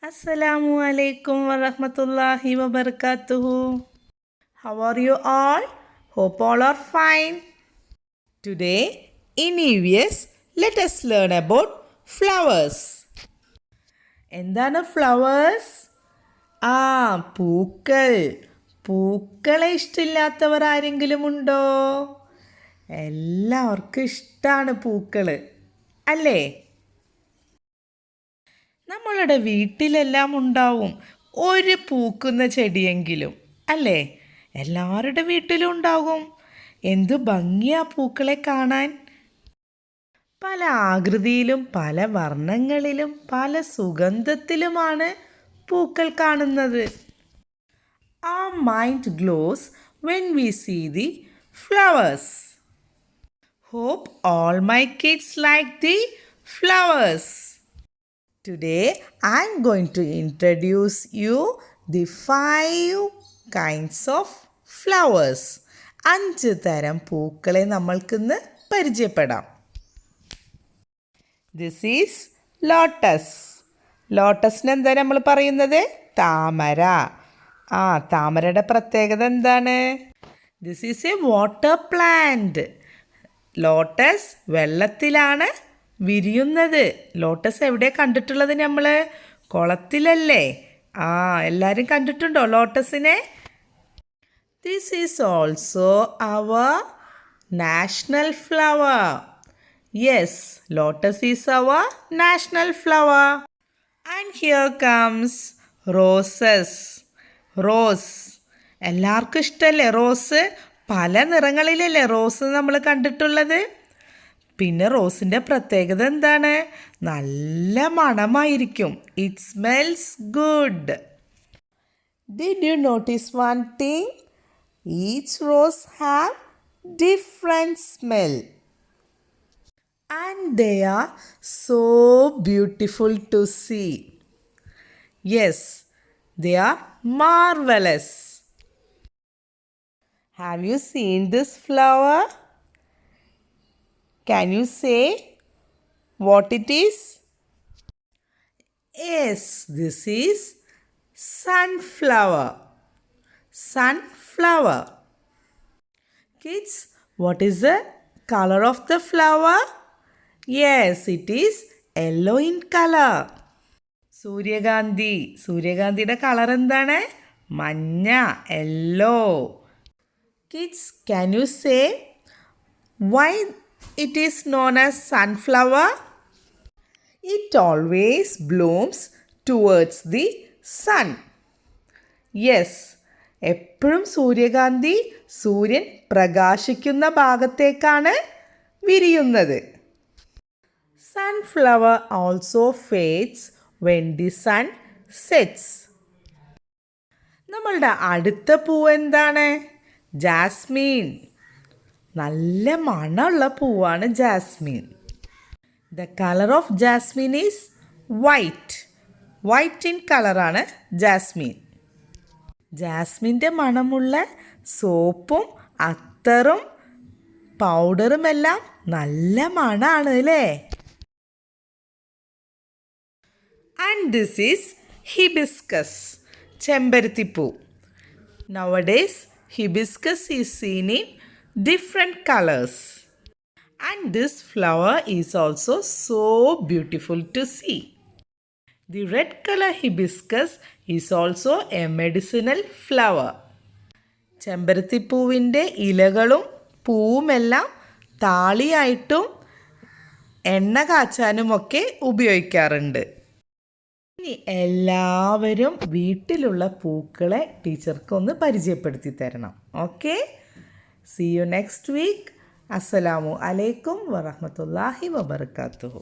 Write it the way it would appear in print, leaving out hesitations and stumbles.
Assalamu alaikum wa rahmatullahi wa barakatuhu. How are you all? Hope all are fine. Today in EVS, let us learn about flowers. എന്താണ് flowers? പൂക്കൾ. പൂക്കളെ ഇഷ്ടമില്ലാത്തവർ ആരെങ്കിലും ഉണ്ടോ? എല്ലാവർക്കും ഇഷ്ടമാണ് പൂക്കൾ, അല്ലേ? നമ്മളുടെ വീട്ടിലെല്ലാം ഉണ്ടാവും ഒരു പൂക്കുന്ന ചെടിയെങ്കിലും, അല്ലേ? എല്ലാവരുടെ വീട്ടിലും ഉണ്ടാകും. എന്തു ഭംഗിയാ പൂക്കളെ കാണാൻ. പല ആകൃതിയിലും പല വർണ്ണങ്ങളിലും പല സുഗന്ധത്തിലുമാണ് പൂക്കൾ കാണുന്നത്. Our mind glows when we see the flowers. Hope all my kids like the flowers. Today I am going to introduce you the 5 kinds of flowers. 5 തരം പൂക്കളെ നമ്മൾക്കിന്ന് പരിചയപ്പെടാം. This is lotus. ലോട്ടസിന് എന്താ നമ്മൾ പറയുന്നത്? താമര. താമരയുടെ പ്രത്യേകത എന്താണ്? This is a water plant. Lotus വെള്ളത്തിലാണ് വിരിയുന്നത്. ലോട്ടസ് എവിടെ കണ്ടിട്ടുള്ളത് നമ്മൾ? കുളത്തിലല്ലേ? എല്ലാവരും കണ്ടിട്ടുണ്ടോ ലോട്ടസിനെ? This is also our national flower. Yes, lotus is our national flower. And here comes roses. Rose. എല്ലാവർക്കും ഇഷ്ടമല്ലേ റോസ്? പല നിറങ്ങളിലല്ലേ റോസ് നമ്മൾ കണ്ടിട്ടുള്ളത്? പിന്നെ റോസിൻ്റെ പ്രത്യേകത എന്താണ്? നല്ല മണമായിരിക്കും. It smells good. Did you notice one thing? Each rose have different smell and they are so beautiful to see. Yes, they are marvellous. Have you seen this flower? Can you say what it is? Yes, this is sunflower. Sunflower. Kids, what is the color of the flower? Yes, it is yellow in color. സൂര്യകാന്തി. സൂര്യകാന്തിയുടെ colour എന്താണ്? മഞ്ഞ, yellow. Kids, can you say why it is known as sunflower? It always blooms towards the sun. Yes, എപ്പോഴും സൂര്യകാന്തി സൂര്യൻ പ്രകാശിക്കുന്ന ഭാഗത്തേക്കാണ് വിരിയുന്നത്. Sunflower also fades when the sun sets. നമ്മളുടെ അടുത്ത പൂവ് എന്താണ്? ജാസ്മിൻ. നല്ല മണമുള്ള പൂവാണ് jasmine. The colour of jasmine is white. White in കളറാണ് ജാസ്മിൻ. ജാസ്മിൻ്റെ മണമുള്ള സോപ്പും അത്തറും പൗഡറുമെല്ലാം നല്ല മണമാണ് അല്ലേ? And this is hibiscus. ചെമ്പരത്തിപ്പൂ. Nowadays hibiscus is seen in different colors, and this flower is also so beautiful to see. The red color hibiscus is also a medicinal flower. ചെമ്പരത്തിപ്പൂവിൻ്റെ ഇലകളും പൂവുമെല്ലാം താളിയായിട്ടും എണ്ണ കാച്ചാനുമൊക്കെ ഉപയോഗിക്കാറുണ്ട്. ഇനി എല്ലാവരും വീട്ടിലുള്ള പൂക്കളെ ടീച്ചർക്ക് ഒന്ന് പരിചയപ്പെടുത്തി തരണം. Okay? See you next week. Assalamu alaikum wa rahmatullahi wa barakatuhu.